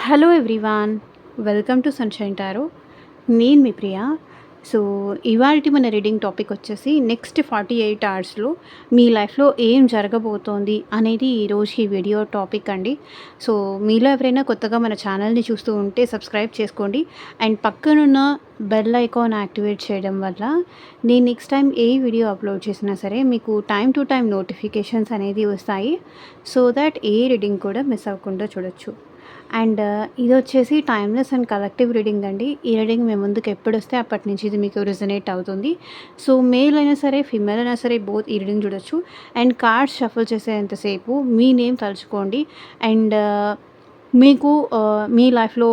Hello everyone, welcome to sunshine tarot. నేను మీ Priya. So, ఇవాల్టి మన రీడింగ్ టాపిక్ వచ్చేసి నెక్స్ట్ 48 అవర్స్‌లో మీ లైఫ్‌లో ఏం జరగబోతోంది అనేది ఈరోజు ఈ వీడియో టాపిక్ అండి. సో, మీలో ఎవరైనా కొత్తగా మన ఛానల్‌ని చూస్తూ ఉంటే సబ్స్క్రైబ్ చేసుకోండి. అండ్ పక్కనున్న బెల్ ఐకాన్ యాక్టివేట్ చేయడం వల్ల నేను నెక్స్ట్ టైం ఏ వీడియో అప్లోడ్ చేసినా సరే మీకు టైమ్ టు టైమ్ నోటిఫికేషన్స్ అనేది వస్తాయి. సో దట్ ఏ రీడింగ్ కూడా మిస్ అవ్వకుండా చూడొచ్చు. అండ్ ఇదొచ్చేసి టైమ్‌లెస్ అండ్ కలెక్టివ్ రీడింగ్ అండి. ఈ రీడింగ్ మీ ముందుకు ఎప్పుడొస్తే అప్పటి నుంచి ఇది మీకు రెజొనేట్ అవుతుంది. సో, మేల్ అయినా సరే, ఫీమేల్ అయినా సరే బోత్ ఈ రీడింగ్ చూడొచ్చు. అండ్ కార్డ్స్ షఫుల్ చేసేంత సేపు మీ నేమ్ తలుచుకోండి. అండ్ మీకు మీ లైఫ్‌లో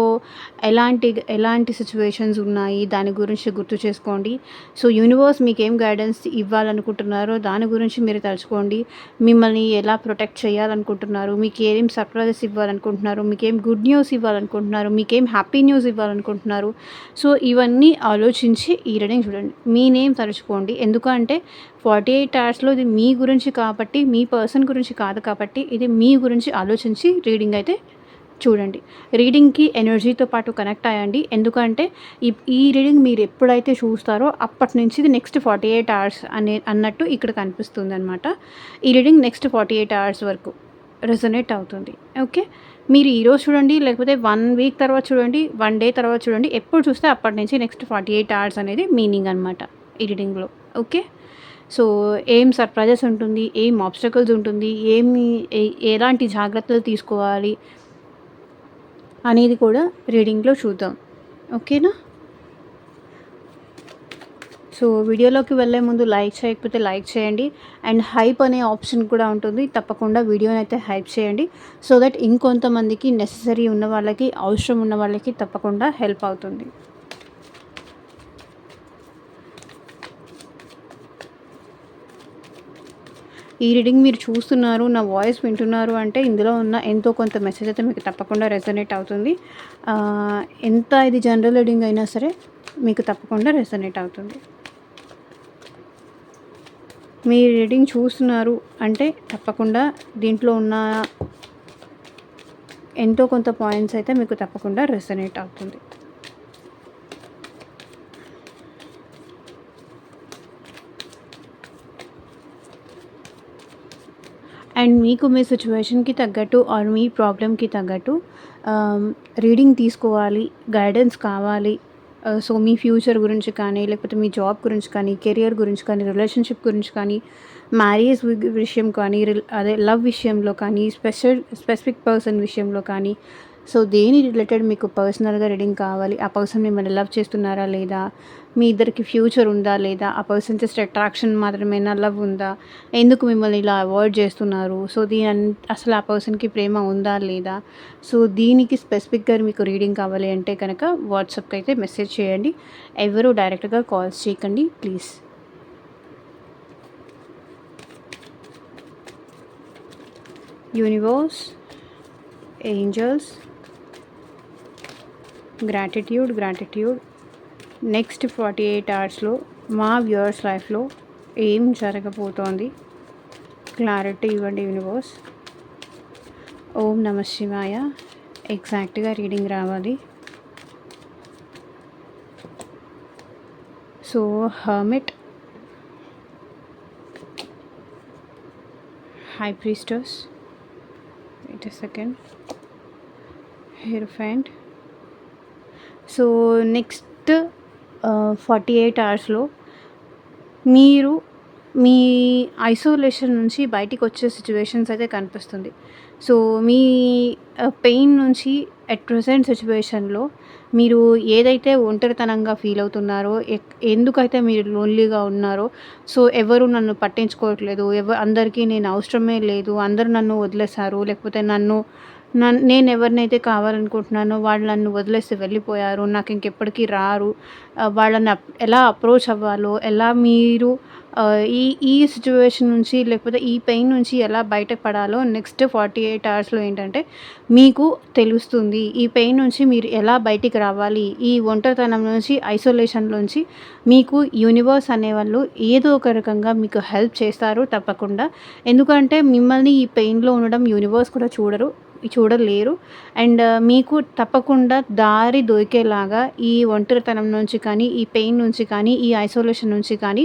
ఎలాంటి సిట్యుయేషన్స్ ఉన్నాయి దాని గురించి గుర్తు చేసుకోండి. సో, యూనివర్స్ మీకేం గైడెన్స్ ఇవ్వాలనుకుంటున్నారో దాని గురించి మీరు తలుచుకోండి. మిమ్మల్ని ఎలా ప్రొటెక్ట్ చేయాలనుకుంటున్నారు, మీకేం సర్ప్రైజెస్ ఇవ్వాలనుకుంటున్నారు, మీకేం గుడ్ న్యూస్ ఇవ్వాలనుకుంటున్నారు, మీకేం హ్యాపీ న్యూస్ ఇవ్వాలనుకుంటున్నారు. సో, ఇవన్నీ ఆలోచించి ఈ రీడింగ్ చూడండి. మీ నేమ్ తలుచుకోండి. ఎందుకంటే 48 అవర్స్‌లో ఇది మీ గురించి కాబట్టి, మీ పర్సన్ గురించి కాదు కాబట్టి, ఇది మీ గురించి ఆలోచించి రీడింగ్ అయితే చూడండి. రీడింగ్‌కి ఎనర్జీతో పాటు కనెక్ట్ అయ్యండి. ఎందుకంటే ఈ రీడింగ్ మీరు ఎప్పుడైతే చూస్తారో అప్పటి నుంచి ఇది నెక్స్ట్ 48 అవర్స్ అన్నట్టు ఇక్కడ కనిపిస్తుందనమాట. ఈ రీడింగ్ నెక్స్ట్ 48 అవర్స్ వరకు రెజొనేట్ అవుతుంది. ఓకే. మీరు ఈరోజు చూడండి, లేకపోతే 1 వీక్ తర్వాత చూడండి, 1 డే తర్వాత చూడండి. ఎప్పుడు చూస్తే అప్పటి నుంచి నెక్స్ట్ 48 అవర్స్ అనేది మీనింగ్ అనమాట ఈ రీడింగ్‌లో. ఓకే. సో, ఏం సర్ప్రైజెస్ ఉంటుంది, ఏం ఆబ్స్టకల్స్ ఉంటుంది, ఎలాంటి జాగ్రత్తలు తీసుకోవాలి అనేది కూడా రీడింగ్‌లో చూద్దాం. ఓకేనా? సో, వీడియోలోకి వెళ్ళే ముందు లైక్ చేయకపోతే లైక్ చేయండి. అండ్ హైప్ అనే ఆప్షన్ కూడా ఉంటుంది. తప్పకుండా వీడియోనైతే హైప్ చేయండి. సో దట్ ఇంకొంతమందికి నెసెసరీ ఉన్న వాళ్ళకి, అవసరం ఉన్న వాళ్ళకి తప్పకుండా హెల్ప్ అవుతుంది. ఈ రీడింగ్ మీరు చూస్తున్నారు, నా వాయిస్ వింటున్నారు అంటే ఇందులో ఉన్న ఎంతో కొంత మెసేజ్ అయితే మీకు తప్పకుండా రెజొనేట్ అవుతుంది. ఎంత ఇది జనరల్ రీడింగ్ అయినా సరే మీకు తప్పకుండా రెజొనేట్ అవుతుంది. మీరు రీడింగ్ చూస్తున్నారు అంటే తప్పకుండా దీంట్లో ఉన్న ఎంతో కొంత పాయింట్స్ అయితే మీకు తప్పకుండా రెజొనేట్ అవుతుంది. అండ్ మీకు మీ సిచ్యువేషన్‌కి తగ్గట్టు ఆర్ మీ ప్రాబ్లమ్‌కి తగ్గట్టు రీడింగ్ తీసుకోవాలి, గైడెన్స్ కావాలి. సో, మీ ఫ్యూచర్ గురించి కానీ, లేకపోతే మీ జాబ్ గురించి కానీ, కెరియర్ గురించి కానీ, రిలేషన్‌షిప్ గురించి కానీ, మ్యారేజ్ విషయం కానీ, అదే లవ్ విషయంలో కానీ, స్పెసిఫిక్ పర్సన్ విషయంలో కానీ, సో, దేని రిలేటెడ్ మీకు పర్సనల్‌గా రీడింగ్ కావాలి, ఆ పర్సన్ మిమ్మల్ని లవ్ చేస్తున్నారా లేదా, మీ ఇద్దరికి ఫ్యూచర్ ఉందా లేదా, ఆ పర్సన్ జస్ట్ అట్రాక్షన్ మాత్రమేనా, లవ్ ఉందా, ఎందుకు మిమ్మల్ని ఇలా అవాయిడ్ చేస్తున్నారు, సో అసలు ఆ పర్సన్‌కి ప్రేమ ఉందా లేదా, సో దీనికి స్పెసిఫిక్‌గా మీకు రీడింగ్ కావాలి అంటే కనుక వాట్సాప్‌కి అయితే మెసేజ్ చేయండి. ఎవరు డైరెక్ట్‌గా కాల్స్ చేయకండి please. Universe, angels, gratitude next 48 అవర్స్‌లో మా వ్యూవర్స్ లైఫ్‌లో ఏం జరగబోతోంది, క్లారిటీ ఇవ్వండి యూనివర్స్. ఓం నమః శివాయ. ఎగ్జాక్ట్గా రీడింగ్ రావాలి. So, hermit, high priestess, wait a second, hierophant. So, next 48 అవర్స్‌లో మీరు మీ ఐసోలేషన్ నుంచి బయటికి వచ్చే సిచ్యువేషన్స్ అయితే కనిపిస్తుంది. సో, మీ పెయిన్ నుంచి అట్ ప్రెజెంట్ సిచ్యువేషన్‌లో మీరు ఏదైతే ఒంటరితనంగా ఫీల్ అవుతున్నారో, ఎందుకైతే మీరు లోన్లీగా ఉన్నారో, సో ఎవరు నన్ను పట్టించుకోవట్లేదు, అందరికీ నేను అవసరమే లేదు, అందరూ నన్ను వదిలేశారు, లేకపోతే నేను ఎవరినైతే కావాలనుకుంటున్నానో వాళ్ళు నన్ను వదిలేసి వెళ్ళిపోయారు, నాకు ఇంకెప్పటికీ రారు, వాళ్ళని ఎలా అప్రోచ్ అవ్వాలో, ఎలా మీరు ఈ ఈ సిచ్యువేషన్ నుంచి లేకపోతే ఈ పెయిన్ నుంచి ఎలా బయటపడాలో నెక్స్ట్ 48 అవర్స్‌లో ఏంటంటే మీకు తెలుస్తుంది. ఈ పెయిన్ నుంచి మీరు ఎలా బయటికి రావాలి, ఈ ఒంటరితనం నుంచి, ఐసోలేషన్‌లోంచి మీకు యూనివర్స్ అనేవాళ్ళు ఏదో ఒక రకంగా మీకు హెల్ప్ చేస్తారు తప్పకుండా. ఎందుకంటే మిమ్మల్ని ఈ పెయిన్‌లో ఉండడం యూనివర్స్ కూడా చూడరు. చూడలేరు. అండ్ మీకు తప్పకుండా దారి దొరికేలాగా ఈ ఒంటరితనం నుంచి కానీ, ఈ పెయిన్ నుంచి కానీ, ఈ ఐసోలేషన్ నుంచి కానీ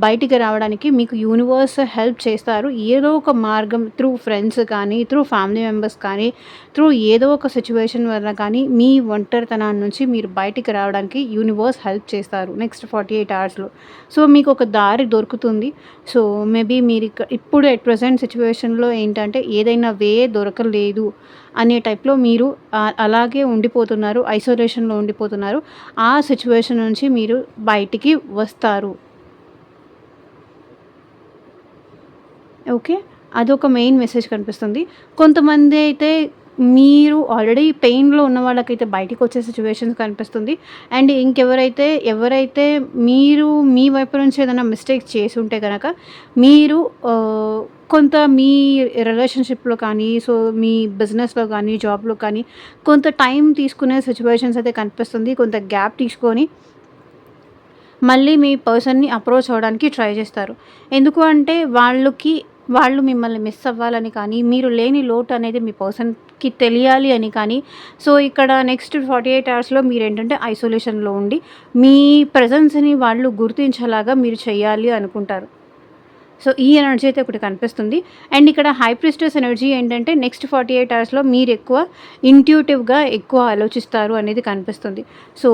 బయటికి రావడానికి మీకు యూనివర్స్ హెల్ప్ చేస్తారు. ఏదో ఒక మార్గం త్రూ ఫ్రెండ్స్ కానీ, త్రూ ఫ్యామిలీ మెంబర్స్ కానీ, త్రూ ఏదో ఒక సిట్యుయేషన్ వల్ల కానీ మీ ఒంటరితనాన్ని నుంచి మీరు బయటికి రావడానికి యూనివర్స్ హెల్ప్ చేస్తారు నెక్స్ట్ 48 అవర్స్‌లో. సో, మీకు ఒక దారి దొరుకుతుంది. సో, మేబీ మీరు ఇప్పుడు ఎట్ ప్రెజెంట్ సిట్యుయేషన్‌లో ఏంటంటే ఏదైనా వే దొరకలేదు అనే టైప్‌లో మీరు అలాగే ఉండిపోతున్నారు. ఐసోలేషన్‌లో ఉండిపోతున్నారు. ఆ సిట్యుయేషన్ నుంచి మీరు బయటికి వస్తారు. ఓకే. అదొక మెయిన్ మెసేజ్ కనిపిస్తుంది. కొంతమంది అయితే మీరు ఆల్రెడీ పెయిన్‌లో ఉన్న వాళ్ళకైతే బయటికొచ్చే సిట్యుయేషన్స్ కనిపిస్తుంది. అండ్ ఎవరైతే మీరు మీ వైపు నుంచి ఏదైనా మిస్టేక్స్ చేసుంటే గనక మీరు కొంత మీ రిలేషన్‌షిప్‌లో కానీ, సో మీ బిజినెస్‌లో కానీ, జాబ్‌లో కానీ కొంత టైం తీసుకునే సిట్యుయేషన్స్ అయితే కనిపిస్తుంది. కొంత గ్యాప్ తీసుకొని మళ్ళీ మీ పర్సన్‌ని అప్రోచ్ అవ్వడానికి ట్రై చేస్తారు. ఎందుకు అంటే వాళ్ళు మిమ్మల్ని మిస్ అవ్వాలని కానీ, మీరు లేని లోటు అనేది మీ పర్సన్‌కి తెలియాలి అని కానీ, సో ఇక్కడ నెక్స్ట్ 48 అవర్స్‌లో మీరేంటంటే ఐసోలేషన్‌లో ఉండి, మీ ప్రెజెన్స్‌ని వాళ్ళు గుర్తించేలాగా మీరు చేయాలి అనుకుంటారు. సో, ఈ ఎనర్జీ అయితే ఒకటి కనిపిస్తుంది. అండ్ ఇక్కడ హై ప్రీస్టెస్ ఎనర్జీ ఏంటంటే నెక్స్ట్ 48 అవర్స్‌లో మీరెక్కువ ఇంట్యూటివ్‌గా ఎక్కువ ఆలోచిస్తారు అనేది కనిపిస్తుంది. So,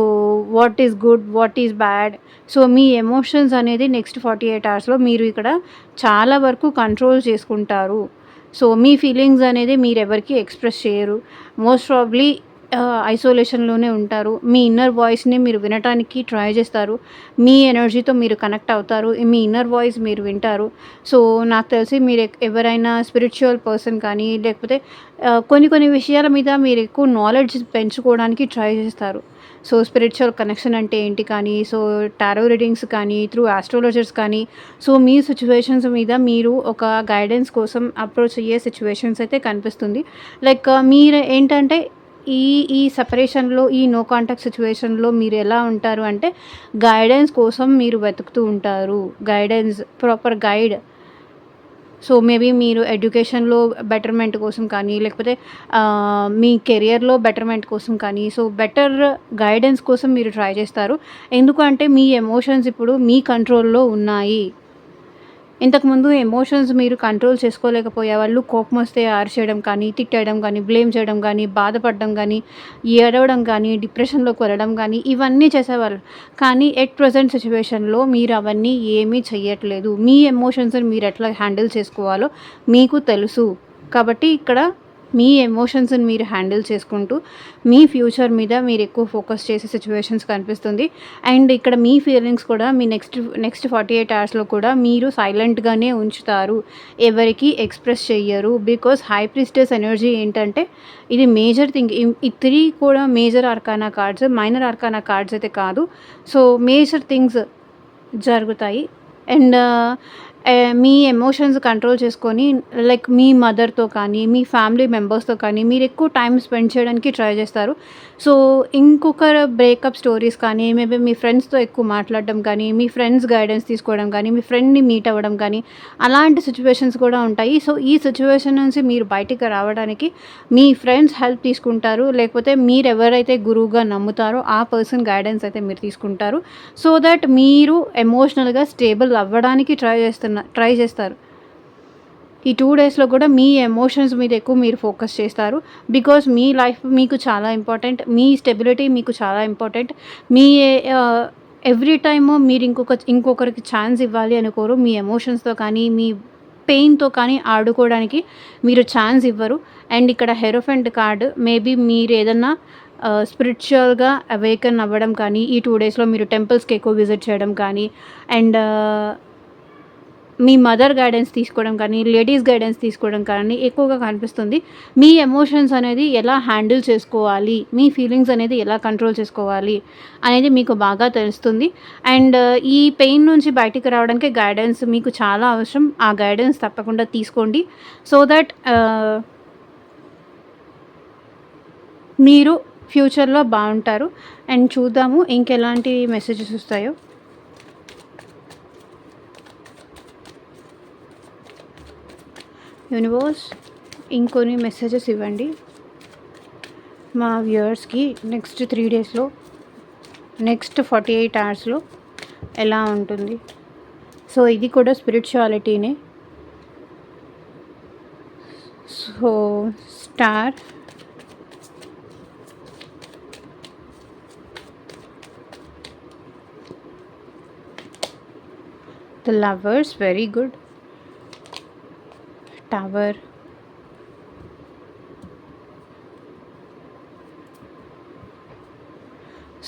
what is good? What is bad? So, me emotions అనేది నెక్స్ట్ 48 అవర్స్‌లో మీరు ఇక్కడ చాలా వరకు కంట్రోల్ చేసుకుంటారు. సో, మీ ఫీలింగ్స్ అనేది మీరెవరికీ ఎక్స్‌ప్రెస్ చేయరు. మోస్ట్ ప్రాబబ్లీ ఐసోలేషన్‌లోనే ఉంటారు. మీ ఇన్నర్ వాయిస్‌ని మీరు వినటానికి ట్రై చేస్తారు. మీ ఎనర్జీతో మీరు కనెక్ట్ అవుతారు. మీ ఇన్నర్ వాయిస్ మీరు వింటారు. సో, నాకు తెలిసి మీరు ఎవరైనా స్పిరిచ్యువల్ పర్సన్ కానీ, లేకపోతే కొన్ని విషయాల మీద మీరు ఎక్కువ నాలెడ్జ్ పెంచుకోవడానికి ట్రై చేస్తారు. సో, స్పిరిచ్యువల్ కనెక్షన్ అంటే ఏంటి కానీ, సో టారో రీడింగ్స్ కానీ, త్రూ ఆస్ట్రాలజర్స్ కానీ, సో మీ సిట్యుయేషన్స్ మీద మీరు ఒక గైడెన్స్ కోసం అప్రోచ్ అయ్యే సిట్యుయేషన్స్ అయితే కనిపిస్తుంది. లైక్ మీరు ఏంటంటే ఈ సెపరేషన్‌లో, ఈ నో కాంటాక్ట్ సిట్యుయేషన్‌లో మీరు ఎలా ఉంటారు అంటే, గైడెన్స్ కోసం మీరు వెతుకుతూ ఉంటారు. Proper guide. సో, మేబీ మీరు ఎడ్యుకేషన్‌లో బెటర్‌మెంట్ కోసం కానీ, లేకపోతే మీ కెరియర్‌లో బెటర్‌మెంట్ కోసం కానీ, సో బెటర్ గైడెన్స్ కోసం మీరు ట్రై చేస్తారు. ఎందుకంటే మీ ఎమోషన్స్ ఇప్పుడు మీ కంట్రోల్‌లో ఉన్నాయి. ఇంతకుముందు ఎమోషన్స్ మీరు కంట్రోల్ చేసుకోలేకపోయేవాళ్ళు. కోపమొస్తే అరిచేయడం కానీ, తిట్టేయడం కానీ, బ్లేమ్ చేయడం కానీ, బాధపడడం కానీ, ఏడవడం కానీ, డిప్రెషన్‌లోకి వెళ్ళడం కానీ ఇవన్నీ చేసేవాళ్ళు. కానీ ఎట్ ప్రెజెంట్ సిట్యుయేషన్‌లో మీరు అవన్నీ ఏమీ చెయ్యట్లేదు. మీ ఎమోషన్స్‌ని మీరు ఎట్లా హ్యాండిల్ చేసుకోవాలో మీకు తెలుసు. కాబట్టి ఇక్కడ మీ ఎమోషన్స్‌ని మీరు హ్యాండిల్ చేసుకుంటూ, మీ ఫ్యూచర్ మీద మీరు ఎక్కువ ఫోకస్ చేసే సిట్యుయేషన్స్ కనిపిస్తుంది. అండ్ ఇక్కడ మీ ఫీలింగ్స్ కూడా మీ నెక్స్ట్ 48 అవర్స్‌లో కూడా మీరు సైలెంట్‌గానే ఉంచుతారు. ఎవరికీ ఎక్స్‌ప్రెస్ చెయ్యరు. బికాజ్ హై ప్రీస్టెస్ ఎనర్జీ ఏంటంటే ఇది మేజర్ థింగ్. ఈ 3 కూడా major arcana cards, minor arcana cards అయితే కాదు. సో, మేజర్ థింగ్స్ జరుగుతాయి. అండ్ మీ ఎమోషన్స్ కంట్రోల్ చేసుకొని లైక్ మీ మదర్‌తో కానీ, మీ ఫ్యామిలీ మెంబర్స్‌తో కానీ మీరు ఎక్కువ టైం స్పెండ్ చేయడానికి ట్రై చేస్తారు. సో, ఇంకొకరు బ్రేకప్ స్టోరీస్ కానీ, మేబీ మీ ఫ్రెండ్స్‌తో ఎక్కువ మాట్లాడడం కానీ, మీ ఫ్రెండ్స్ గైడెన్స్ తీసుకోవడం కానీ, మీ ఫ్రెండ్‌ని మీట్ అవ్వడం కానీ అలాంటి సిట్యుయేషన్స్ కూడా ఉంటాయి. సో, ఈ సిట్యుయేషన్ నుంచి మీరు బయటికి రావడానికి మీ ఫ్రెండ్స్ హెల్ప్ తీసుకుంటారు. లేకపోతే మీరెవరైతే గురువుగా నమ్ముతారో ఆ పర్సన్ గైడెన్స్ అయితే మీరు తీసుకుంటారు. సో దట్ మీరు ఎమోషనల్‌గా స్టేబుల్ అవ్వడానికి ట్రై చేస్తారు. ఈ 2 డేస్‌లో కూడా మీ ఎమోషన్స్ మీద ఎక్కువ మీరు ఫోకస్ చేస్తారు. బికాజ్ మీ లైఫ్ మీకు చాలా ఇంపార్టెంట్. మీ స్టెబిలిటీ మీకు చాలా ఇంపార్టెంట్. మీ ఎవ్రీ టైము మీరు ఇంకొకరికి ఛాన్స్ ఇవ్వాలి అనుకోరు. మీ ఎమోషన్స్‌తో కానీ, మీ పెయిన్‌తో కానీ ఆడుకోవడానికి మీరు ఛాన్స్ ఇవ్వరు. అండ్ ఇక్కడ హెరోఫెంట్ కార్డ్ మేబీ మీరు ఏదన్నా స్పిరిచువల్‌గా అవేకెన్ అవ్వడం కానీ, ఈ 2 డేస్‌లో మీరు టెంపుల్స్‌కి ఎక్కువ విజిట్ చేయడం కానీ, అండ్ మీ మదర్ గైడెన్స్ తీసుకోవడం కానీ, లేడీస్ గైడెన్స్ తీసుకోవడం కానీ ఎక్కువగా కనిపిస్తుంది. మీ ఎమోషన్స్ అనేది ఎలా హ్యాండిల్ చేసుకోవాలి, మీ ఫీలింగ్స్ అనేది ఎలా కంట్రోల్ చేసుకోవాలి అనేది మీకు బాగా తెలుస్తుంది. అండ్ ఈ పెయిన్ నుంచి బయటికి రావడానికి గైడెన్స్ మీకు చాలా అవసరం. ఆ గైడెన్స్ తప్పకుండా తీసుకోండి. సో దట్ మీరు ఫ్యూచర్‌లో బాగుంటారు. అండ్ చూద్దాము ఇంకెలాంటి మెసేజెస్ వస్తాయో. యూనివర్స్ ఇంకొన్ని మెసేజెస్ ఇవ్వండి మా వ్యూవర్స్కి నెక్స్ట్ 3 డేస్లో, నెక్స్ట్ 48 అవర్స్లో ఎలా ఉంటుంది. సో ఇది కూడా స్పిరిచువాలిటీనే. So star, the lovers, very good. Tower,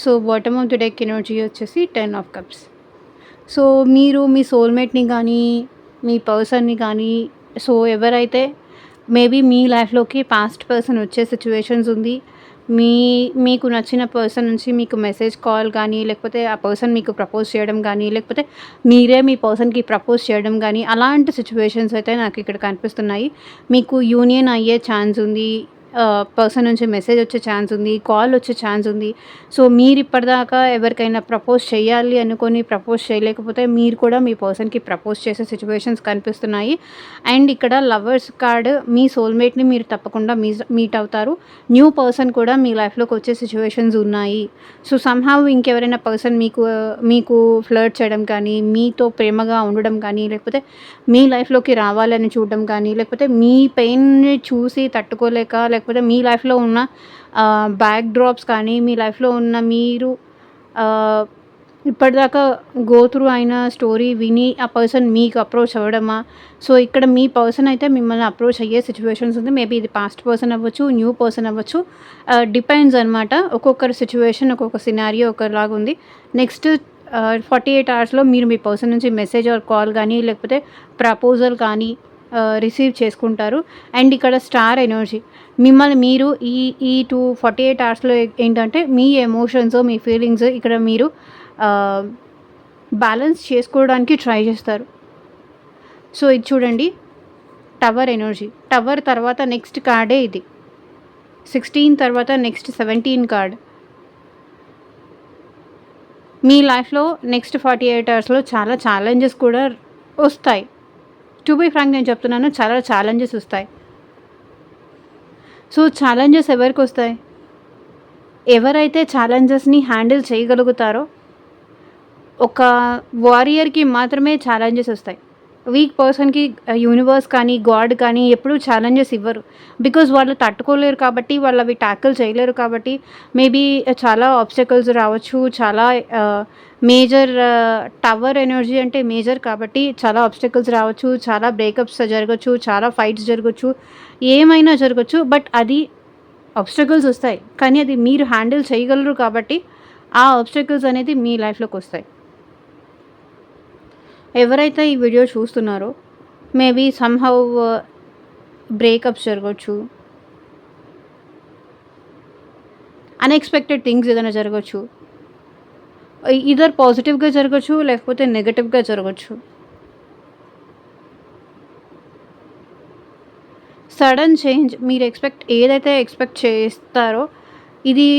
so bottom of the deck energy వచ్చేసి 10 ఆఫ్ కప్స్. సో మీరు మీ సోల్మేట్ని కానీ, మీ పర్సన్ని కానీ, సో ఎవరైతే మేబీ మీ లైఫ్లోకి పాస్ట్ పర్సన్ వచ్చే సిచ్యువేషన్స్ ఉంది. మీకు నచ్చిన పర్సన్ నుంచి మీకు మెసేజ్ కాల్ కానీ, లేకపోతే ఆ పర్సన్ మీకు ప్రపోజ్ చేయడం కానీ, లేకపోతే మీరే మీ పర్సన్కి ప్రపోజ్ చేయడం కానీ, అలాంటి సిచ్యువేషన్స్ అయితే నాకు ఇక్కడ కనిపిస్తున్నాయి. మీకు యూనియన్ అయ్యే ఛాన్స్ ఉంది. పర్సన్ నుంచి మెసేజ్ వచ్చే ఛాన్స్ ఉంది, కాల్ వచ్చే ఛాన్స్ ఉంది. సో మీరు ఇప్పటిదాకా ఎవరికైనా ప్రపోజ్ చేయాలి అనుకొని ప్రపోజ్ చేయలేకపోతే మీరు కూడా మీ పర్సన్కి ప్రపోజ్ చేసే సిచ్యువేషన్స్ కనిపిస్తున్నాయి. అండ్ ఇక్కడ లవర్స్ కార్డ్, మీ సోల్మేట్ని మీరు తప్పకుండా మీట్ అవుతారు. న్యూ పర్సన్ కూడా మీ లైఫ్లోకి వచ్చే సిచ్యువేషన్స్ ఉన్నాయి. సో సమ్హౌ ఇంకెవరైనా పర్సన్ మీకు ఫ్లర్ట్ చేయడం కానీ, మీతో ప్రేమగా ఉండడం కానీ, లేకపోతే మీ లైఫ్లోకి రావాలని చూడడం కానీ, లేకపోతే మీ పెయిన్ని చూసి తట్టుకోలేక, లేకపోతే మీ లైఫ్లో ఉన్న బ్యాక్ డ్రాప్స్ కానీ, మీ లైఫ్లో ఉన్న మీరు ఇప్పటిదాకా గో త్రూ అయిన స్టోరీ విని ఆ పర్సన్ మీకు అప్రోచ్ అవ్వడమా. సో ఇక్కడ మీ పర్సన్ అయితే మిమ్మల్ని అప్రోచ్ అయ్యే సిచ్యువేషన్స్ ఉంది. మేబీ ఇది పాస్ట్ పర్సన్ అవ్వచ్చు, న్యూ పర్సన్ అవ్వచ్చు, డిపెండ్స్ అనమాట. ఒక్కొక్కరి సిచ్యువేషన్, ఒక్కొక్క సినారియో ఒకలాగా ఉంది. నెక్స్ట్ 48 అవర్స్లో మీరు మీ పర్సన్ నుంచి మెసేజ్ ఆర్ కాల్ కానీ, లేకపోతే ప్రపోజల్ కానీ రిసీవ్ చేసుకుంటారు. అండ్ ఇక్కడ స్టార్ ఎనర్జీ, మిమ్మల్ని మీరు ఈ 48 అవర్స్లో ఏంటంటే మీ ఎమోషన్స్, మీ ఫీలింగ్స్ ఇక్కడ మీరు బ్యాలెన్స్ చేసుకోవడానికి ట్రై చేస్తారు. సో ఇది చూడండి, టవర్ ఎనర్జీ. టవర్ తర్వాత నెక్స్ట్ కార్డే ఇది. 16 తర్వాత నెక్స్ట్ 17 కార్డ్. మీ లైఫ్లో నెక్స్ట్ 48 అవర్స్లో చాలా ఛాలెంజెస్ కూడా వస్తాయి. టు బీ ఫ్రాంక్ నేను చెప్తున్నాను, చాలా ఛాలెంజెస్ వస్తాయి. సో ఛాలెంజెస్ ఎవరికి వస్తాయి? ఎవరైతే ఛాలెంజెస్ని హ్యాండిల్ చేయగలుగుతారో, ఒక వారియర్కి మాత్రమే ఛాలెంజెస్ వస్తాయి. వీక్ పర్సన్కి యూనివర్స్ కానీ, గాడ్ కానీ ఎప్పుడూ ఛాలెంజెస్ ఇవ్వరు. బికాజ్ వాళ్ళు తట్టుకోలేరు కాబట్టి, వాళ్ళు అవి ట్యాకిల్ చేయలేరు కాబట్టి, మేబీ చాలా ఆబ్స్టకల్స్ రావచ్చు. చాలా మేజర్, టవర్ ఎనర్జీ అంటే మేజర్ కాబట్టి చాలా ఆబ్స్టకల్స్ రావచ్చు, చాలా బ్రేకప్స్ జరగచ్చు, చాలా ఫైట్స్ జరగచ్చు, ఏమైనా జరగచ్చు. బట్ అది ఆబ్స్టకల్స్ వస్తాయి, కానీ అది మీరు హ్యాండిల్ చేయగలరు కాబట్టి ఆ ఆబ్స్టకల్స్ అనేది మీ లైఫ్లోకి వస్తాయి. ఎవరైతే ఈ వీడియో చూస్తున్నారో మేబీ సమ్హౌ బ్రేకప్స్ జరగచ్చు, అన్ఎక్స్పెక్టెడ్ థింగ్స్ ఏదైనా జరగచ్చు. ఇదర్ పాజిటివ్గా జరగచ్చు, లేకపోతే నెగటివ్గా జరగచ్చు. సడన్ చేంజ్, మీరు ఏదైతే ఎక్స్పెక్ట్ చేస్తారో ఇది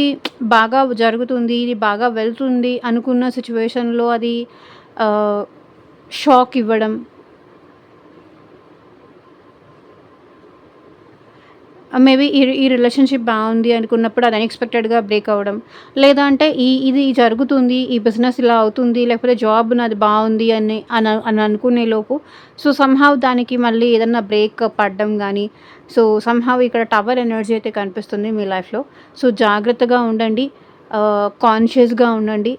బాగా జరుగుతుంది, ఇది బాగా వెళ్తుంది అనుకున్న సిచ్యువేషన్లో అది షాక్ ఇవ్వడం, మేబీ ఈ రిలేషన్షిప్ బాగుంది అనుకున్నప్పుడు అది అన్ఎక్స్పెక్టెడ్గా బ్రేక్ అవ్వడం, లేదా అంటే ఇది జరుగుతుంది, ఈ బిజినెస్ ఇలా అవుతుంది, లేకపోతే జాబ్ నాది బాగుంది అని అనుకునే లోపు సో సమ్హౌ దానికి మళ్ళీ ఏదన్నా బ్రేక్ పడడం కానీ. సో సమ్హౌ ఇక్కడ టవర్ ఎనర్జీ అయితే కనిపిస్తుంది మీ లైఫ్లో. సో జాగ్రత్తగా ఉండండి, కాన్షియస్గా ఉండండి,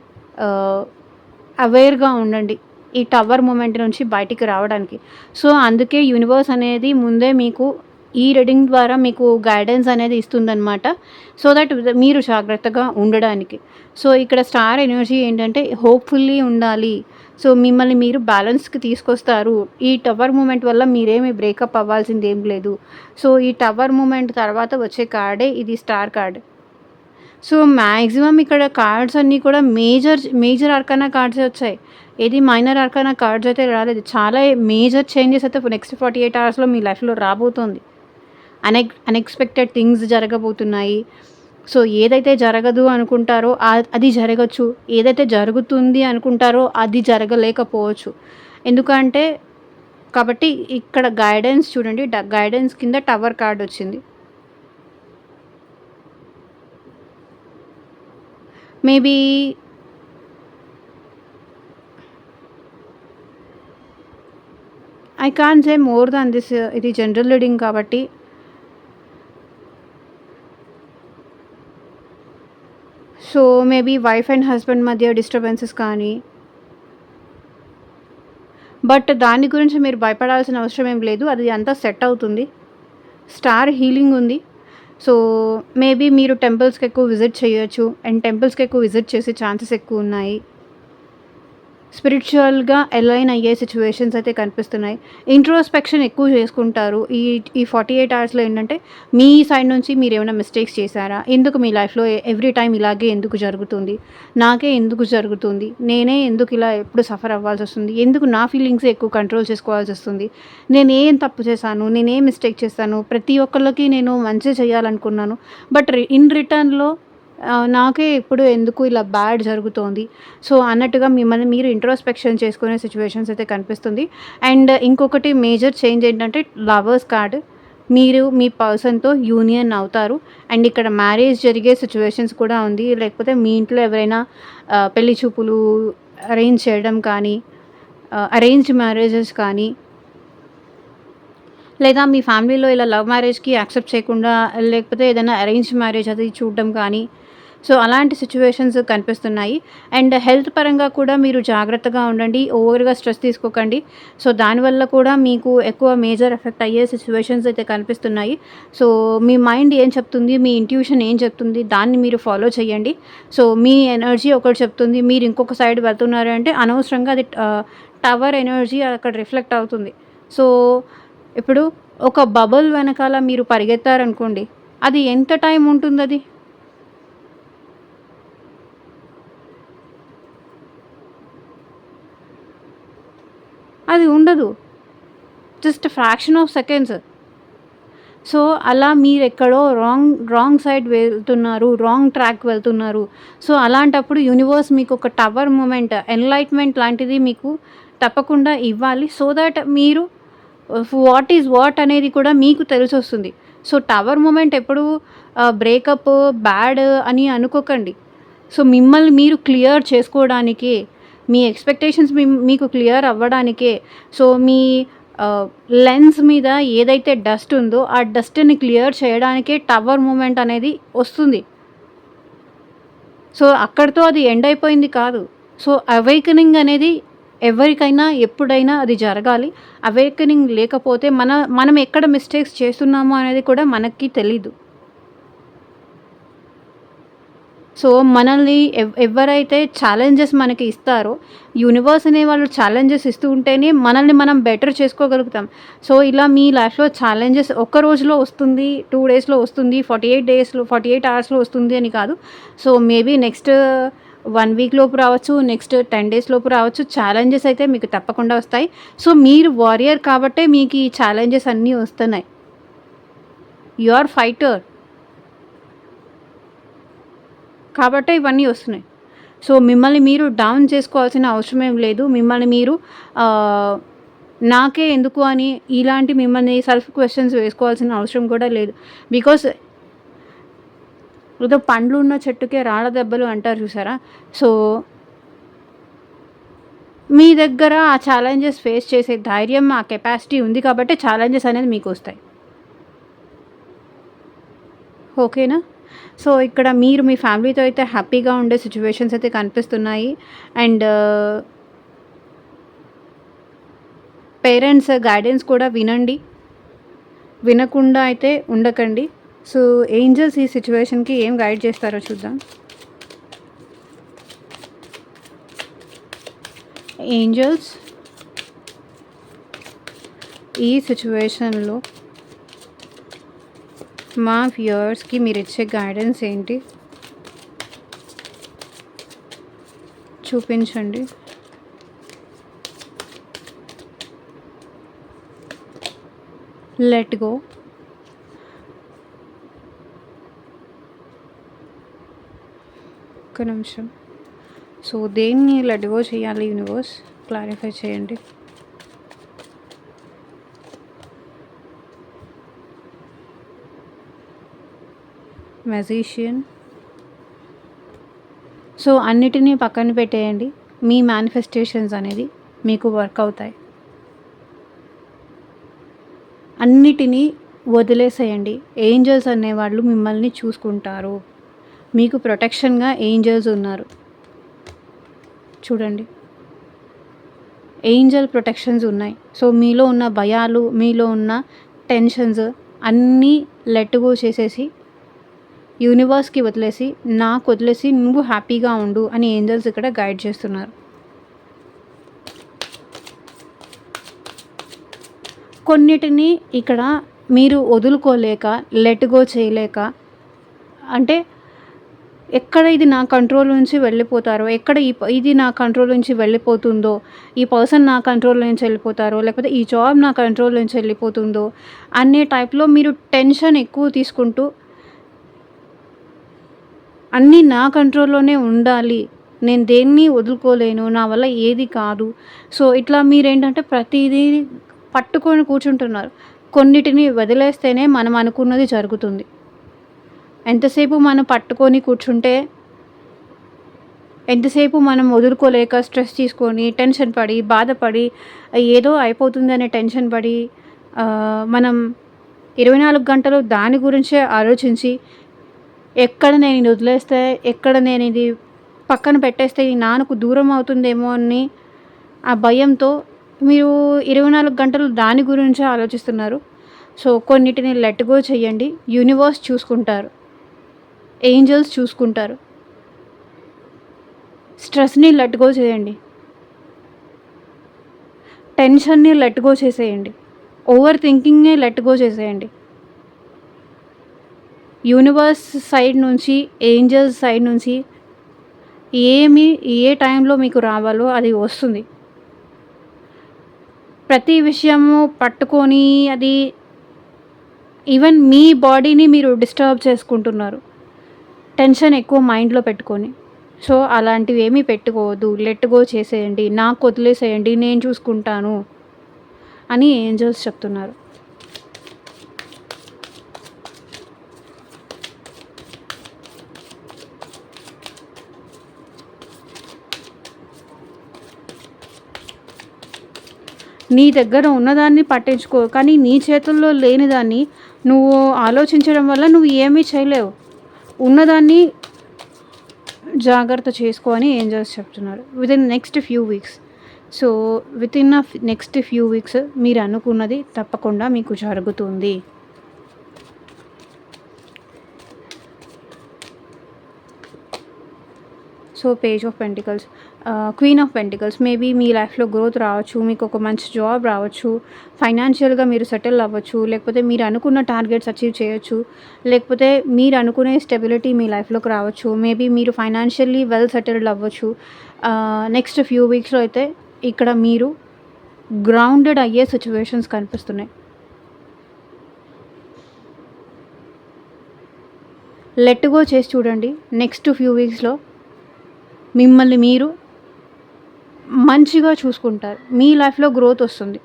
అవేర్గా ఉండండి ఈ టవర్ మూమెంట్ నుంచి బయటికి రావడానికి. సో అందుకే యూనివర్స్ అనేది ముందే మీకు ఈ రీడింగ్ ద్వారా మీకు గైడెన్స్ అనేది ఇస్తుందన్నమాట. సో దట్ మీరు జాగ్రత్తగా ఉండడానికి. సో ఇక్కడ స్టార్ ఎనర్జీ ఏంటంటే హోప్ఫుల్లీ ఉండాలి. సో మిమ్మల్ని మీరు బ్యాలెన్స్కి తీసుకొస్తారు. ఈ టవర్ మూమెంట్ వల్ల మీరేమి బ్రేకప్ అవ్వాల్సింది ఏం లేదు. సో ఈ టవర్ మూమెంట్ తర్వాత వచ్చే కార్డే ఇది, స్టార్ కార్డ్. సో మ్యాక్సిమం ఇక్కడ కార్డ్స్ అన్నీ కూడా మేజర్ ఆర్కానా కార్డ్సే వచ్చాయి. ఏది మైనర్ ఆర్కానా కార్డ్స్ అయితే రాలేదు. చాలా మేజర్ చేంజెస్ అయితే నెక్స్ట్ 48 అవర్స్లో మీ లైఫ్లో రాబోతుంది. అన్ఎక్స్పెక్టెడ్ థింగ్స్ జరగబోతున్నాయి. సో ఏదైతే జరగదు అనుకుంటారో అది జరగచ్చు, ఏదైతే జరుగుతుంది అనుకుంటారో అది జరగలేకపోవచ్చు. ఎందుకంటే కాబట్టి ఇక్కడ గైడెన్స్ చూడండి. గైడెన్స్ కింద టవర్ కార్డ్ వచ్చింది. Maybe I can't say more than this. ఇది జనరల్ రీడింగ్ కాబట్టి. So maybe wife and husband మధ్య డిస్టర్బెన్సెస్ కానీ, బట్ దాని గురించి మీరు భయపడాల్సిన అవసరం ఏం లేదు. అది అంతా సెట్ అవుతుంది. స్టార్ హీలింగ్ ఉంది. సో మేబీ మీరు టెంపుల్స్కి ఎక్కువ విజిట్ చేయొచ్చు, అండ్ టెంపుల్స్కి ఎక్కువ విజిట్ చేసే ఛాన్సెస్ ఎక్కువ ఉన్నాయి. స్పిరిచువల్గా అలైన్ అయ్యే సిచ్యువేషన్స్ అయితే కనిపిస్తున్నాయి. ఇంట్రోస్పెక్షన్ ఎక్కువ చేసుకుంటారు. ఈ 48 అవర్స్లో ఏంటంటే మీ సైడ్ నుంచి మీరు ఏమైనా మిస్టేక్స్ చేశారా, ఎందుకు మీ లైఫ్లో ఎవ్రీ టైం ఇలాగే ఎందుకు జరుగుతుంది, నాకే ఎందుకు జరుగుతుంది, నేనే ఎందుకు ఇలా ఎప్పుడు సఫర్ అవ్వాల్సి వస్తుంది, ఎందుకు నా ఫీలింగ్స్ ఎక్కువ కంట్రోల్ చేసుకోవాల్సి వస్తుంది, నేనేం తప్పు చేశాను, నేనేం మిస్టేక్ చేశాను, ప్రతి ఒక్కళ్ళకి నేను మంచి చేయాలనుకున్నాను, బట్ ఇన్ రిటర్న్లో నాకే ఇప్పుడు ఎందుకు ఇలా బ్యాడ్ జరుగుతోంది. సో అన్నట్టుగా మిమ్మల్ని మీరు ఇంట్రోస్పెక్షన్ చేసుకునే సిచ్యువేషన్స్ అయితే కనిపిస్తుంది. అండ్ ఇంకొకటి మేజర్ చేంజ్ ఏంటంటే లవర్స్ కార్డ్. మీరు మీ పర్సన్తో యూనియన్ అవుతారు. అండ్ ఇక్కడ మ్యారేజ్ జరిగే సిచ్యువేషన్స్ కూడా ఉంది. లేకపోతే మీ ఇంట్లో ఎవరైనా పెళ్లి చూపులు అరేంజ్ చేయడం కానీ, అరేంజ్డ్ మ్యారేజెస్ కానీ, లేదా మీ ఫ్యామిలీలో ఇలా లవ్ మ్యారేజ్కి యాక్సెప్ట్ చేయకుండా లేకపోతే ఏదైనా అరేంజ్డ్ మ్యారేజ్ అది చూడడం కానీ, సో అలాంటి సిచ్యువేషన్స్ కనిపిస్తున్నాయి. అండ్ హెల్త్ పరంగా కూడా మీరు జాగ్రత్తగా ఉండండి. ఓవర్గా స్ట్రెస్ తీసుకోకండి. సో దానివల్ల కూడా మీకు ఎక్కువ మేజర్ ఎఫెక్ట్ అయ్యే సిచ్యువేషన్స్ అయితే కనిపిస్తున్నాయి. సో మీ మైండ్ ఏం చెప్తుంది, మీ ఇంట్యూషన్ ఏం చెప్తుంది, దాన్ని మీరు ఫాలో చేయండి. సో మీ ఎనర్జీ ఒకటి చెప్తుంది, మీరు ఇంకొక సైడ్ వెళ్తున్నారు అంటే అనవసరంగా అది టవర్ ఎనర్జీ అక్కడ రిఫ్లెక్ట్ అవుతుంది. సో ఇప్పుడు ఒక బబుల్ వెనకాల మీరు పరిగెత్తారనుకోండి, అది ఎంత టైం ఉంటుంది, అది ఉండదు. Just fraction of seconds. So అలా మీరెక్కడో రాంగ్ సైడ్ వెళ్తున్నారు, రాంగ్ ట్రాక్ వెళ్తున్నారు. సో అలాంటప్పుడు యూనివర్స్ మీకు ఒక టవర్ మూమెంట్, ఎన్లైట్మెంట్ లాంటిది మీకు తప్పకుండా ఇవ్వాలి. సో దట్ మీరు వాట్ ఈజ్ వాట్ అనేది కూడా మీకు తెలిసొస్తుంది. సో టవర్ మూమెంట్ ఎప్పుడు బ్రేకప్, బ్యాడ్ అని అనుకోకండి. సో మిమ్మల్ని మీరు క్లియర్ చేసుకోవడానికే, మీ ఎక్స్పెక్టేషన్స్ మీకు క్లియర్ అవ్వడానికే, సో మీ లెన్స్ మీద ఏదైతే డస్ట్ ఉందో ఆ డస్ట్ని క్లియర్ చేయడానికే టవర్ మూమెంట్ అనేది వస్తుంది. సో అక్కడితో అది ఎండ్ అయిపోయింది కాదు. సో అవేకనింగ్ అనేది ఎవరికైనా ఎప్పుడైనా అది జరగాలి. అవేకనింగ్ లేకపోతే మనం ఎక్కడ మిస్టేక్స్ చేస్తున్నామో అనేది కూడా మనకి తెలీదు. సో మనల్ని ఎవరైతే ఛాలెంజెస్ మనకి ఇస్తారో, యూనివర్స్ అనే వాళ్ళు ఛాలెంజెస్ ఇస్తూ ఉంటేనే మనల్ని మనం బెటర్ చేసుకోగలుగుతాం. సో ఇలా మీ లైఫ్లో ఛాలెంజెస్ ఒక్క రోజులో వస్తుంది, 2 డేస్లో వస్తుంది, 48 అవర్స్లో వస్తుంది అని కాదు. సో మేబీ నెక్స్ట్ 1 వీక్ లోపు రావచ్చు, నెక్స్ట్ 10 డేస్ లోపు రావచ్చు. ఛాలెంజెస్ అయితే మీకు తప్పకుండా వస్తాయి. సో మీరు వారియర్ కాబట్టే మీకు ఈ ఛాలెంజెస్ అన్నీ వస్తున్నాయి. యు ఆర్ ఫైటర్ కాబట్టే ఇవన్నీ వస్తున్నాయి. సో మిమ్మల్ని మీరు డౌన్ చేసుకోవాల్సిన అవసరం ఏం లేదు. మిమ్మల్ని మీరు నాకే ఎందుకు అని ఇలాంటి మిమ్మల్ని సెల్ఫ్ క్వశ్చన్స్ వేసుకోవాల్సిన అవసరం కూడా లేదు. బికాస్ ఏదో పండ్లు ఉన్న చెట్టుకే రాళ్ళ దెబ్బలు అంటారు చూసారా. సో మీ దగ్గర ఆ ఛాలెంజెస్ ఫేస్ చేసే ధైర్యం, ఆ కెపాసిటీ ఉంది కాబట్టి ఛాలెంజెస్ అనేది మీకు వస్తాయి. ఓకేనా. సో ఇక్కడ మీరు మీ ఫ్యామిలీతో అయితే హ్యాపీగా ఉండే సిచ్యువేషన్స్ అయితే కనిపిస్తున్నాయి. అండ్ పేరెంట్స్ గైడెన్స్ కూడా వినండి, వినకుండా అయితే ఉండకండి. సో ఏంజల్స్ ఈ సిచ్యువేషన్కి ఏం గైడ్ చేస్తారో చూద్దాం. ఏంజల్స్ ఈ సిచ్యువేషన్లో మా వ్యూయర్స్కి మీరు ఇచ్చే గైడెన్స్ ఏంటి చూపించండి. Let go. ఒక్క నిమిషం. సో దేన్ని లెట్ గో చేయాలి యూనివర్స్, క్లారిఫై చేయండి. మెజిషియన్. సో అన్నిటినీ పక్కన పెట్టేయండి. మీ మేనిఫెస్టేషన్స్ అనేది మీకు వర్క్ అవుతాయి. అన్నిటినీ వదిలేసేయండి. ఏంజెల్స్ అనేవాళ్ళు మిమ్మల్ని చూసుకుంటారు. మీకు ప్రొటెక్షన్గా ఏంజెల్స్ ఉన్నారు. చూడండి, ఏంజెల్ ప్రొటెక్షన్స్ ఉన్నాయి. సో మీలో ఉన్న భయాలు, మీలో ఉన్న టెన్షన్స్ అన్నీ లెట్ గో చేసేసి యూనివర్స్కి వదిలేసి, నాకు వదిలేసి నువ్వు హ్యాపీగా ఉండు అని ఏంజెల్స్ ఇక్కడ గైడ్ చేస్తున్నారు. కొన్నిటిని ఇక్కడ మీరు వదులుకోలేక, లెట్ గో చేయలేక, అంటే ఎక్కడ ఇది నా కంట్రోల్ నుంచి వెళ్ళిపోతారో, ఎక్కడ ఇది నా కంట్రోల్ నుంచి వెళ్ళిపోతుందో, ఈ పర్సన్ నా కంట్రోల్ నుంచి వెళ్ళిపోతారో, లేకపోతే ఈ జాబ్ నా కంట్రోల్ నుంచి వెళ్ళిపోతుందో అనే టైప్లో మీరు టెన్షన్ ఎక్కువ తీసుకుంటూ అన్నీ నా కంట్రోల్లోనే ఉండాలి, నేను దేన్ని వదులుకోలేను, నా వల్ల ఏది కాదు. సో ఇట్లా మీరేంటంటే ప్రతిదీ పట్టుకొని కూర్చుంటున్నారు. కొన్నిటిని వదిలేస్తేనే మనం అనుకున్నది జరుగుతుంది. ఎంతసేపు మనం పట్టుకొని కూర్చుంటే, ఎంతసేపు మనం వదులుకోలేక స్ట్రెస్ తీసుకొని, టెన్షన్ పడి, బాధపడి, ఏదో అయిపోతుందనే టెన్షన్ పడి, మనం 24 గంటలు దాని గురించే ఆలోచించి, ఎక్కడ నేను ఇది వదిలేస్తే, ఎక్కడ నేను ఇది పక్కన పెట్టేస్తే ఈ నాకు దూరం అవుతుందేమో అని ఆ భయంతో మీరు 24 గంటలు దాని గురించే ఆలోచిస్తున్నారు. సో కొన్నిటిని లెట్ గో చేయండి. యూనివర్స్ చూసుకుంటారు, ఏంజెల్స్ చూసుకుంటారు. స్ట్రెస్ని లెట్ గో చేయండి, టెన్షన్ని లెట్ గో చేసేయండి, ఓవర్ థింకింగ్ని లెట్ గో చేసేయండి. యూనివర్స్ సైడ్ నుంచి, ఏంజెల్స్ సైడ్ నుంచి ఏ టైంలో మీకు రావాలో అది వస్తుంది. ప్రతి విషయము పట్టుకొని అది ఈవెన్ మీ బాడీని మీరు డిస్టర్బ్ చేసుకుంటున్నారు, టెన్షన్ ఎక్కువ మైండ్లో పెట్టుకొని. సో అలాంటివి ఏమీ పెట్టుకోవద్దు, లెట్ గో చేసేయండి, నాకు వదిలేసేయండి, నేను చూసుకుంటాను అని ఏంజెల్స్ చెప్తున్నారు. నీ దగ్గర ఉన్నదాన్ని పట్టించుకో, కానీ నీ చేతుల్లో లేని దాన్ని నువ్వు ఆలోచించడం వల్ల నువ్వు ఏమీ చేయలేవు. ఉన్నదాన్ని జాగ్రత్త చేసుకో అని ఏంజెల్స్ చెప్తున్నారు. Within next few weeks. So within next few weeks మీరు అనుకున్నది తప్పకుండా మీకు జరుగుతుంది. So page of pentacles, queen of pentacles. Maybe మీ లైఫ్లో గ్రోత్ రావచ్చు, మీకు ఒక మంచి జాబ్ రావచ్చు, ఫైనాన్షియల్గా మీరు సెటిల్ అవ్వచ్చు, లేకపోతే మీరు అనుకున్న టార్గెట్స్ అచీవ్ చేయొచ్చు, లేకపోతే మీరు అనుకునే స్టెబిలిటీ మీ లైఫ్లోకి రావచ్చు. మేబీ మీరు ఫైనాన్షియల్లీ వెల్ సెటిల్డ్ అవ్వచ్చు. నెక్స్ట్ ఫ్యూ వీక్స్లో అయితే ఇక్కడ మీరు గ్రౌండెడ్ అయ్యే సిచ్యువేషన్స్ కనిపిస్తున్నాయి. లెట్ గో చేసి చూడండి. నెక్స్ట్ ఫ్యూ వీక్స్లో మిమ్మల్ని మీరు మంచిగా చూసుకుంటారు, మీ లైఫ్లో గ్రోత్ వస్తుంది.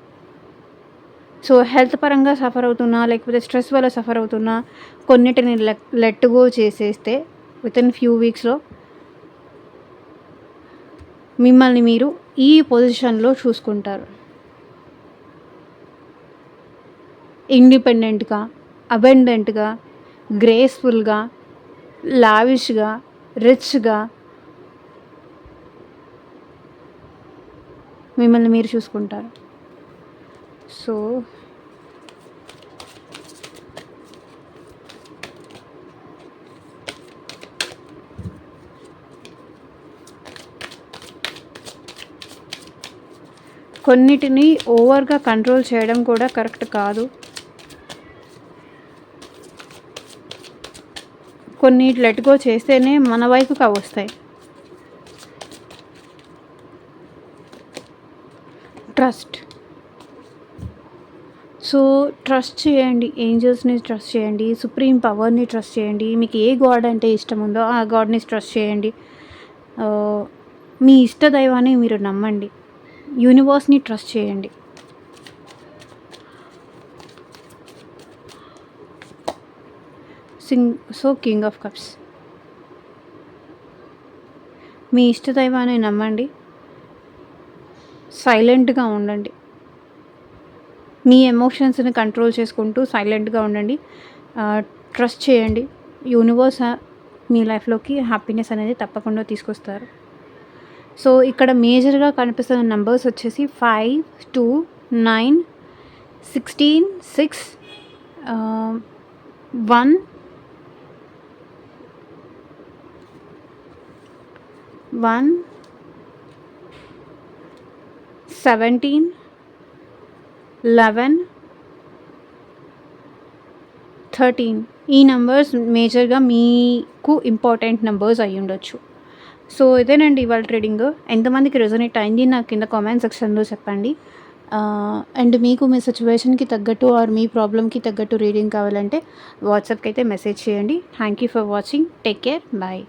సో హెల్త్ పరంగా సఫర్ అవుతున్నా, లేకపోతే స్ట్రెస్ వల్ల సఫర్ అవుతున్నా, కొన్నిటిని లెట్ గో చేసేస్తే వితిన్ ఫ్యూ వీక్స్లో మిమ్మల్ని మీరు ఈ పొజిషన్లో చూసుకుంటారు. ఇండిపెండెంట్గా, అబెండెంట్గా, గ్రేస్ఫుల్గా, లావిష్గా, రిచ్గా మిమ్మల్ని మీరు చూసుకుంటారు. సో కొన్నిటిని ఓవర్గా కంట్రోల్ చేయడం కూడా కరెక్ట్ కాదు. కొన్ని లెట్ గో చేస్తేనే మన వైపుకి అవి వస్తాయి. ట్రస్ట్. సో ట్రస్ట్ చేయండి, ఏంజల్స్ని ట్రస్ట్ చేయండి, సుప్రీం పవర్ని ట్రస్ట్ చేయండి. మీకు ఏ గాడ్ అంటే ఇష్టం ఉందో ఆ గాడ్ని ట్రస్ట్ చేయండి. మీ ఇష్ట దైవాన్ని మీరు నమ్మండి, యూనివర్స్ని ట్రస్ట్ చేయండి. King of cups. మీ ఇష్ట దైవాన్ని నమ్మండి. సైలెంట్గా ఉండండి. మీ ఎమోషన్స్ని కంట్రోల్ చేసుకుంటూ సైలెంట్గా ఉండండి. ట్రస్ట్ చేయండి. యూనివర్స్ మీ లైఫ్లోకి హ్యాపీనెస్ అనేది తప్పకుండా తీసుకొస్తారు. సో ఇక్కడ మేజర్గా కనిపిస్తున్న నంబర్స్ వచ్చేసి 5, 2, 9, 16, 6, 1, 17, 11, 13. ఈ నంబర్స్ మేజర్గా మీకు ఇంపార్టెంట్ నంబర్స్ అయ్యి ఉండొచ్చు. సో ఇదేనండి ఇవాళ ట్రేడింగ్. ఎంతమందికి రెజొనేట్ అయింది నాకు కింద కామెంట్ సెక్షన్లో చెప్పండి. అండ్ మీకు మీ సిచ్యువేషన్కి తగ్గట్టు ఆర్ మీ ప్రాబ్లమ్కి తగ్గట్టు రీడింగ్ కావాలంటే వాట్సాప్కి అయితే మెసేజ్ చేయండి. Thank you for watching. Take care. Bye.